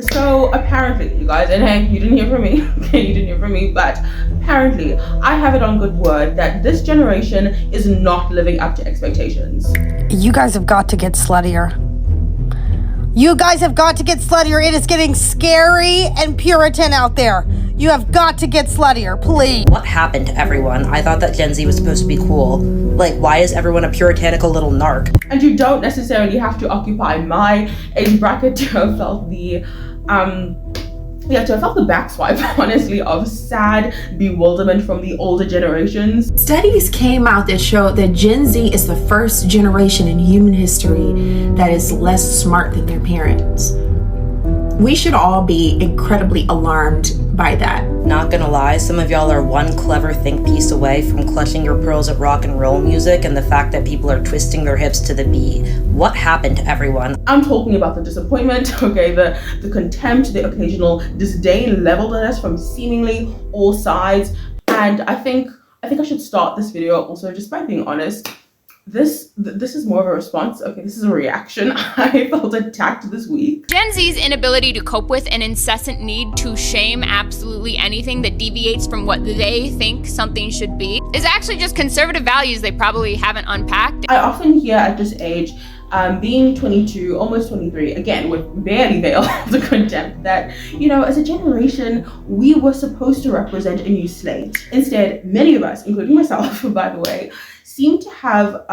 So apparently, you guys, and hey, you didn't hear from me, okay, you didn't hear from me, but apparently I have it on good word that this generation is not living up to expectations. You guys have got to get sluttier. You guys have got to get sluttier. It is getting scary and Puritan out there. You have got to get sluttier, please. What happened to everyone? I thought that Gen Z was supposed to be cool. Like, why is everyone a puritanical little narc? And you don't necessarily have to occupy my age bracket to have felt the backswipe, honestly, of sad bewilderment from the older generations. Studies came out that showed that Gen Z is the first generation in human history that is less smart than their parents. We should all be incredibly alarmed by that. Not gonna lie, some of y'all are one clever think piece away from clutching your pearls at rock and roll music and the fact that people are twisting their hips to the beat. What happened to everyone? I'm talking about the disappointment, okay, the contempt, the occasional disdain leveled at us from seemingly all sides. And I think I should start this video also just by being honest. This is more of a response. Okay, this is a reaction. I felt attacked this week. Gen Z's inability to cope with an incessant need to shame absolutely anything that deviates from what they think something should be is actually just conservative values they probably haven't unpacked. I often hear at this age, being 22, almost 23, again, with barely veil the contempt that, you know, as a generation, we were supposed to represent a new slate. Instead, many of us, including myself, by the way, seem to have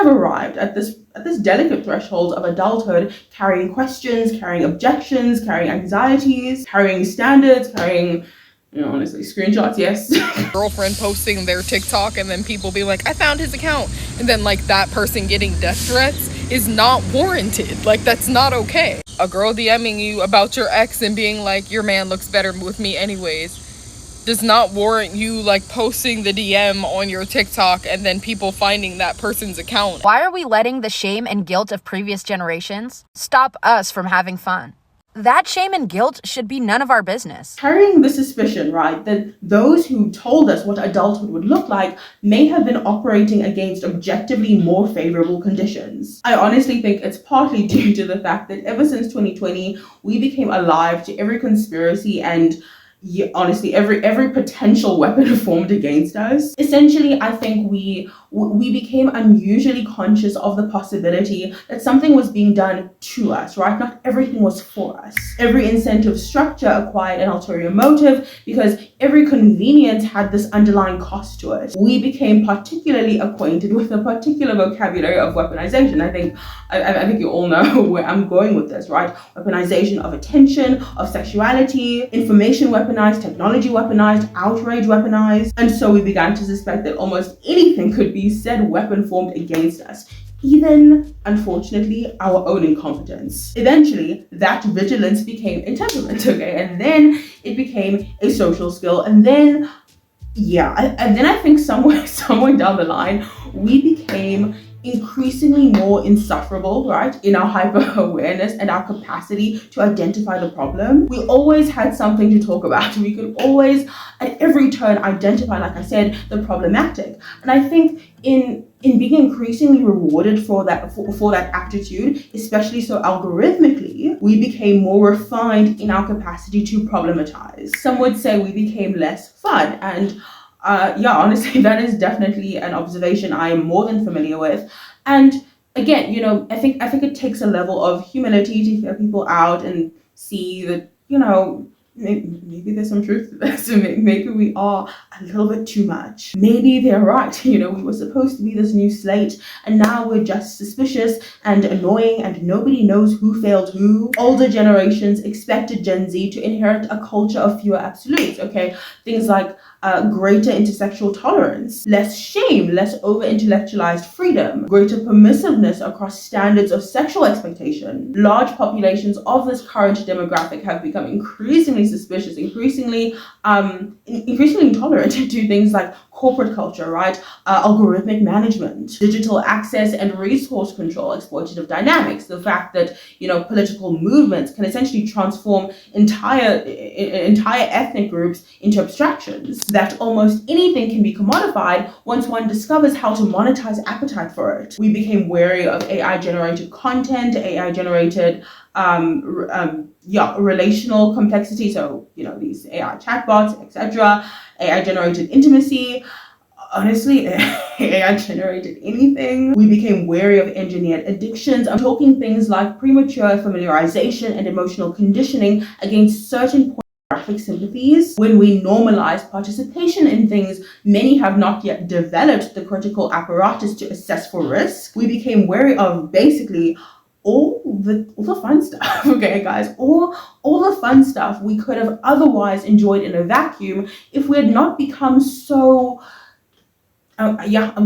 arrived at this delicate threshold of adulthood, carrying questions, carrying objections, carrying anxieties, carrying standards, carrying, you know, honestly, screenshots, yes. Girlfriend posting their TikTok and then people being like, I found his account. And then like that person getting death threats is not warranted. Like, that's not okay. A girl DMing you about your ex and being like, your man looks better with me anyways, does not warrant you like posting the DM on your TikTok and then people finding that person's account. Why are we letting the shame and guilt of previous generations stop us from having fun? That shame and guilt should be none of our business. Carrying the suspicion, right, that those who told us what adulthood would look like may have been operating against objectively more favorable conditions. I honestly think it's partly due to the fact that ever since 2020, we became alive to every conspiracy and honestly, every potential weapon formed against us. Essentially, I think we became unusually conscious of the possibility that something was being done to us, right? Not everything was for us. Every incentive structure acquired an ulterior motive because every convenience had this underlying cost to it. We became particularly acquainted with the particular vocabulary of weaponization. I think you all know where I'm going with this, right? Weaponization of attention, of sexuality, information weaponized, technology weaponized, outrage weaponized. And so we began to suspect that almost anything could be said weapon formed against us. Even, unfortunately, our own incompetence. Eventually, that vigilance became a temperament, okay? And then it became a social skill. And then, I think somewhere down the line, we became increasingly more insufferable, right, in our hyper-awareness and our capacity to identify the problem. We always had something to talk about. We could always, at every turn, identify, like I said, the problematic. And I think in being increasingly rewarded for that aptitude, especially so algorithmically, we became more refined in our capacity to problematize. Some would say we became less fun, and honestly, that is definitely an observation I am more than familiar with. And again, you know, I think it takes a level of humility to hear people out and see that, you know, maybe there's some truth to this. Maybe we are a little bit too much. Maybe they're right. You know, we were supposed to be this new slate, and now we're just suspicious and annoying, and nobody knows who failed who. Older generations expected Gen Z to inherit a culture of fewer absolutes. Okay, things like greater intersexual tolerance, less shame, less over-intellectualized freedom, greater permissiveness across standards of sexual expectation. Large populations of this current demographic have become increasingly suspicious, increasingly intolerant to things like corporate culture, right? Algorithmic management, digital access and resource control, exploitative dynamics, the fact that, you know, political movements can essentially transform entire ethnic groups into abstractions, that almost anything can be commodified once one discovers how to monetize appetite for it. We became wary of AI-generated content, AI-generated relational complexity. So, these AI chatbots, etc., AI generated intimacy. Honestly, AI generated anything. We became wary of engineered addictions. I'm talking things like premature familiarization and emotional conditioning against certain pornographic sympathies. When we normalize participation in things many have not yet developed the critical apparatus to assess for risk, we became wary of basically all the fun stuff. Okay, guys, all the fun stuff we could have otherwise enjoyed in a vacuum if we had not become so I'm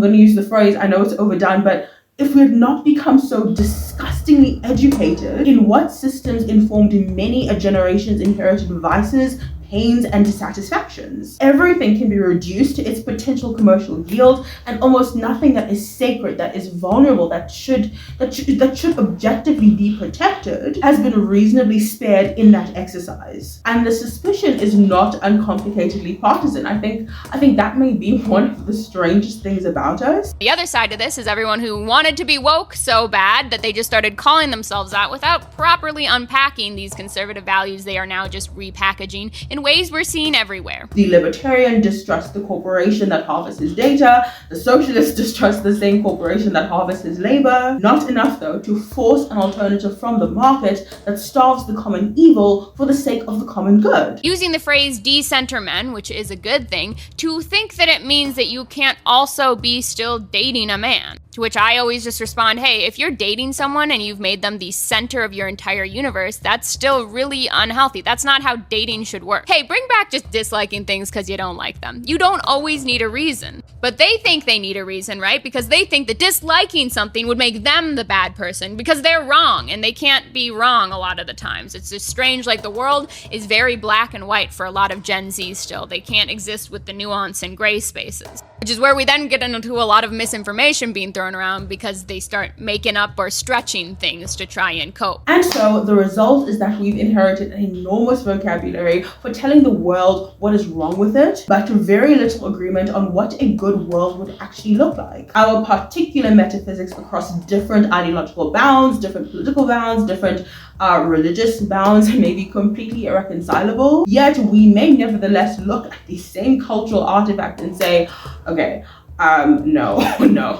going to use the phrase, I know it's overdone, but if we had not become so disgustingly educated in what systems informed many a generation's inherited vices, pains, and dissatisfactions. Everything can be reduced to its potential commercial yield, and almost nothing that is sacred, that is vulnerable, that should objectively be protected, has been reasonably spared in that exercise. And the suspicion is not uncomplicatedly partisan. I think that may be one of the strangest things about us. The other side of this is everyone who wanted to be woke so bad that they just started calling themselves that without properly unpacking these conservative values they are now just repackaging in ways we're seeing everywhere. The libertarian distrusts the corporation that harvests his data. The socialist distrusts the same corporation that harvests his labor. Not enough, though, to force an alternative from the market that starves the common evil for the sake of the common good. Using the phrase decenter men, which is a good thing, to think that it means that you can't also be still dating a man. To which I always just respond, hey, if you're dating someone and you've made them the center of your entire universe, that's still really unhealthy. That's not how dating should work. Hey, bring back just disliking things because you don't like them. You don't always need a reason. But they think they need a reason, right? Because they think that disliking something would make them the bad person because they're wrong, and they can't be wrong a lot of the times. It's just strange, like the world is very black and white for a lot of Gen Z still. They can't exist with the nuance and gray spaces, which is where we then get into a lot of misinformation being thrown around because they start making up or stretching things to try and cope. And so the result is that we've inherited an enormous vocabulary for telling the world what is wrong with it, but very little agreement on what a good world would actually look like. Our particular metaphysics across different ideological bounds, different political bounds, different religious bounds may be completely irreconcilable, yet we may nevertheless look at the same cultural artifact and say, okay, no,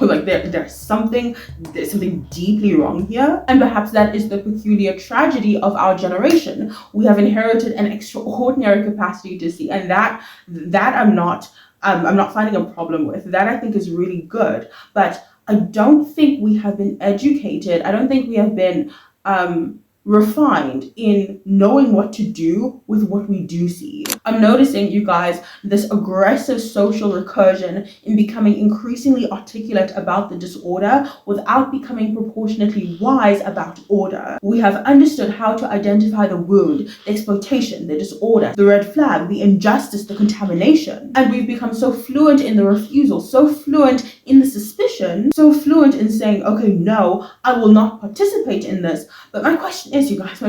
like there's something deeply wrong here. And perhaps that is the peculiar tragedy of our generation. We have inherited an extraordinary capacity to see, and that I'm not finding a problem with. That I think is really good, but I don't think we have been educated. I don't think we have been refined in knowing what to do with what we do see. I'm noticing, you guys, this aggressive social recursion in becoming increasingly articulate about the disorder without becoming proportionately wise about order. We have understood how to identify the wound, the exploitation, the disorder, the red flag, the injustice, the contamination. And we've become so fluent in the refusal, so fluent in the suspicion, so fluent in saying, okay, no, I will not participate in this. But my question is, you guys,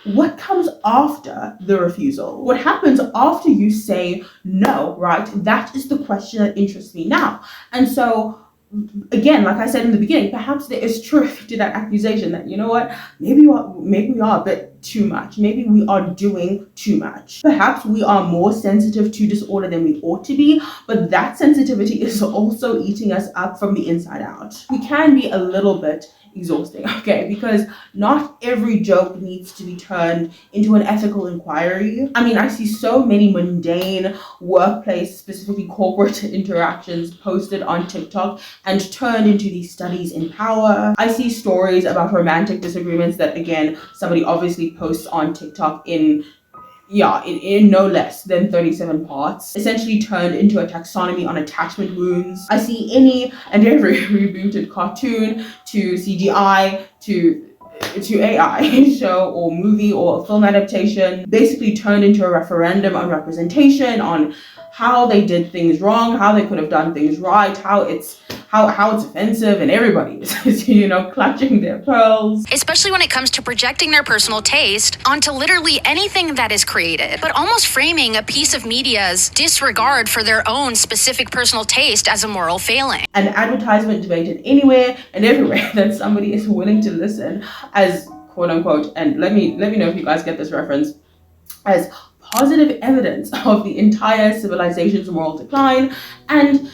what comes after the refusal? What happens after you say no, right? That is the question that interests me now. And so, again, like I said in the beginning, perhaps there is truth to that accusation that, you know what, maybe we are a bit too much. Maybe we are doing too much. Perhaps we are more sensitive to disorder than we ought to be, but that sensitivity is also eating us up from the inside out. We can be a little bit exhausting, okay, because not every joke needs to be turned into an ethical inquiry. I mean, I see so many mundane workplace, specifically corporate interactions posted on TikTok and turned into these studies in power. I see stories about romantic disagreements that, again, somebody obviously posts on TikTok in no less than 37 parts, essentially turned into a taxonomy on attachment wounds. I see any and every rebooted cartoon to CGI to AI show or movie or film adaptation basically turned into a referendum on representation, on how they did things wrong, how they could have done things right, how it's offensive, and everybody is clutching their pearls. Especially when it comes to projecting their personal taste onto literally anything that is created, but almost framing a piece of media's disregard for their own specific personal taste as a moral failing. An advertisement debated anywhere and everywhere that somebody is willing to listen as quote unquote, and let me know if you guys get this reference, as positive evidence of the entire civilization's moral decline. And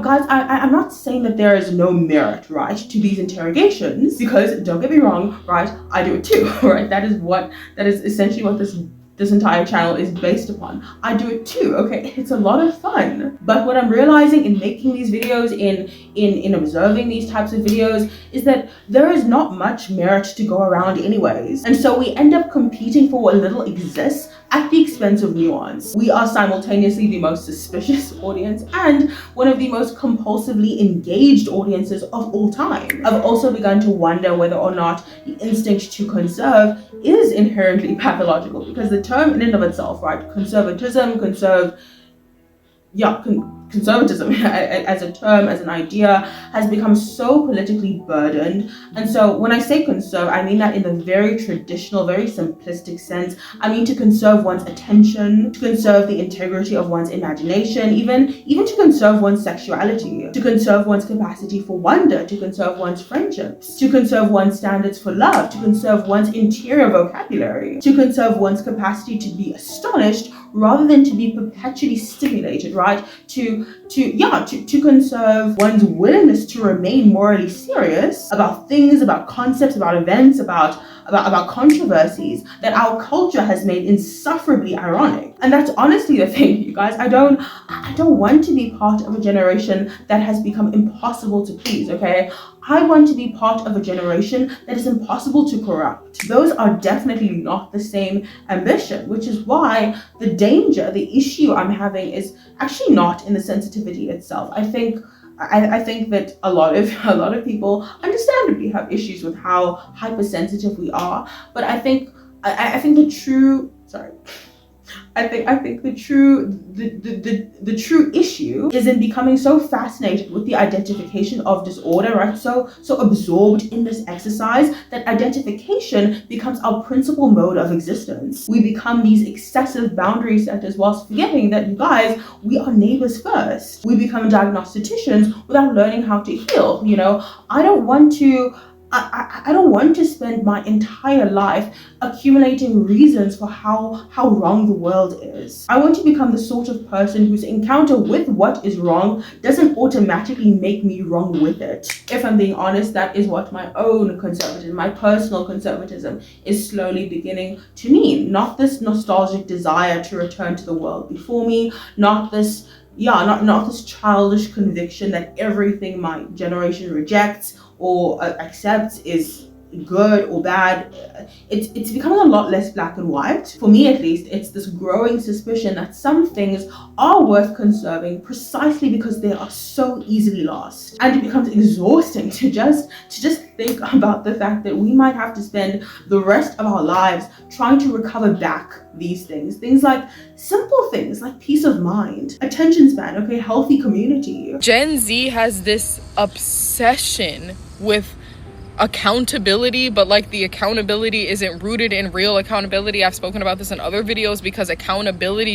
guys, I'm not saying that there is no merit, right, to these interrogations, because don't get me wrong, right, I do it too, right? That is essentially what this entire channel is based upon. I do it too, okay? It's a lot of fun. But what I'm realizing in making these videos, in observing these types of videos, is that there is not much merit to go around anyways. And so we end up competing for what little exists at the expense of nuance. We are simultaneously the most suspicious audience and one of the most compulsively engaged audiences of all time. I've also begun to wonder whether or not the instinct to conserve is inherently pathological, because the term in and of itself, right, conservatism as a term, as an idea, has become so politically burdened. And so when I say conserve, I mean that in the very traditional, very simplistic sense. I mean to conserve one's attention, to conserve the integrity of one's imagination, even to conserve one's sexuality, to conserve one's capacity for wonder, to conserve one's friendships, to conserve one's standards for love, to conserve one's interior vocabulary, to conserve one's capacity to be astonished rather than to be perpetually stimulated, right? To conserve one's willingness to remain morally serious about things, about concepts, about events, about controversies that our culture has made insufferably ironic. And that's honestly the thing, you guys. I don't want to be part of a generation that has become impossible to please, okay? I want to be part of a generation that is impossible to corrupt. Those are definitely not the same ambition, which is why the danger, the issue I'm having is actually not in the sensitivity itself. I think that a lot of people understandably have issues with how hypersensitive we are, but I think the true issue is in becoming so fascinated with the identification of disorder, right? So absorbed in this exercise that identification becomes our principal mode of existence. We become these excessive boundary setters whilst forgetting that, you guys, we are neighbors first. We become diagnosticians without learning how to heal. I don't want to spend my entire life accumulating reasons for how wrong the world is. I want to become the sort of person whose encounter with what is wrong doesn't automatically make me wrong with it. If I'm being honest, that is what my own conservatism, my personal conservatism, is slowly beginning to mean. Not this nostalgic desire to return to the world before me, not this childish conviction that everything my generation rejects or accepts is good or bad. It's becoming a lot less black and white. For me, at least, it's this growing suspicion that some things are worth conserving precisely because they are so easily lost. And it becomes exhausting to just think about the fact that we might have to spend the rest of our lives trying to recover back these things. Things like simple things like peace of mind, attention span, okay, healthy community. Gen Z has this obsession with accountability, but like the accountability isn't rooted in real accountability. I've spoken about this in other videos, because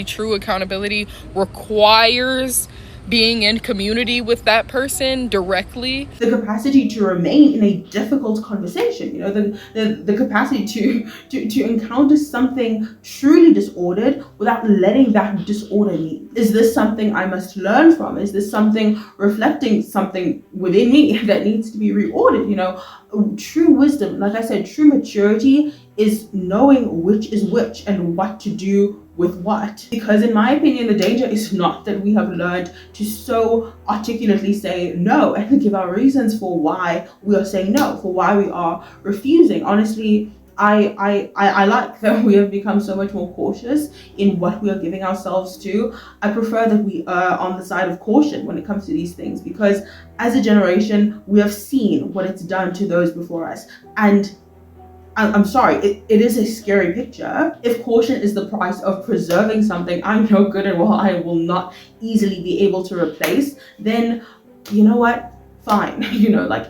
true accountability requires being in community with that person directly. The capacity to remain in a difficult conversation, the capacity to encounter something truly disordered without letting that disorder lead. Is this something I must learn from? Is this something reflecting something within me that needs to be reordered? True wisdom, like I said, true maturity is knowing which is which and what to do with what. Because in my opinion, the danger is not that we have learned to so articulately say no and give our reasons for why we are saying no, for why we are refusing. Honestly, I like that we have become so much more cautious in what we are giving ourselves to. I prefer that we are on the side of caution when it comes to these things, because as a generation, we have seen what it's done to those before us. And I'm sorry, it is a scary picture. If caution is the price of preserving something I know good and well I will not easily be able to replace, then you know what? Fine.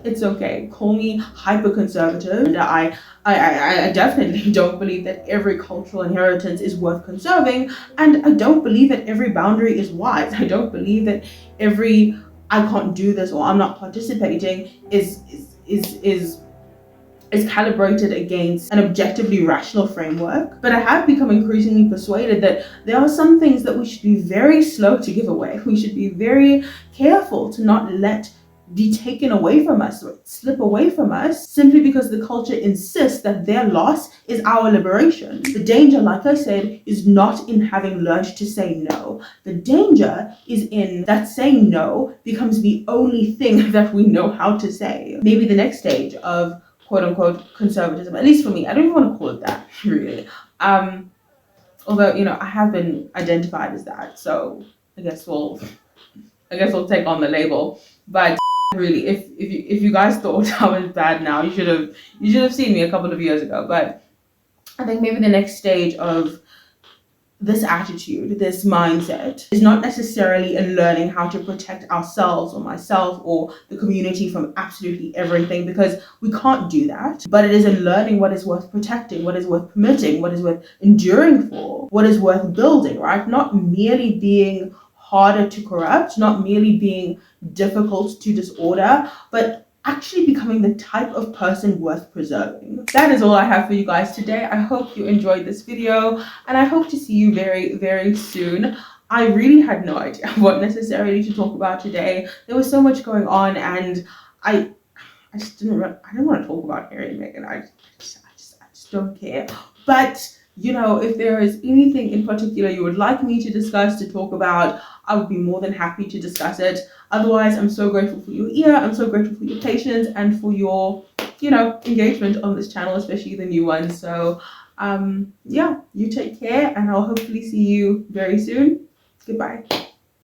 It's okay. Call me hyper-conservative. And I definitely don't believe that every cultural inheritance is worth conserving. And I don't believe that every boundary is wise. I don't believe that every I can't do this or I'm not participating is is calibrated against an objectively rational framework. But I have become increasingly persuaded that there are some things that we should be very slow to give away. We should be very careful to not let be taken away from us or slip away from us simply because the culture insists that their loss is our liberation. The danger, like I said, is not in having learned to say no. The danger is in that saying no becomes the only thing that we know how to say. Maybe the next stage of quote unquote conservatism, at least for me, I don't even want to call it that really. Although, you know, I have been identified as that, so I guess we'll take on the label. But really, if you guys thought I was bad now, you should have seen me a couple of years ago. But I think maybe the next stage of this attitude, this mindset, is not necessarily in learning how to protect ourselves or myself or the community from absolutely everything, because we can't do that. But it is in learning what is worth protecting, what is worth permitting, what is worth enduring for, what is worth building, right? Not merely being harder to corrupt, not merely being difficult to disorder, but actually becoming the type of person worth preserving. That is all I have for you guys today. I hope you enjoyed this video, and I hope to see you very, very soon. I really had no idea what necessarily to talk about today. There was so much going on, and I didn't want to talk about Harry and Meghan. I just don't care. But you know, if there is anything in particular you would like me to discuss, to talk about, I would be more than happy to discuss it. Otherwise, I'm so grateful for your ear. I'm so grateful for your patience and for your, you know, engagement on this channel, especially the new ones. So, yeah, you take care, and I'll hopefully see you very soon. Goodbye.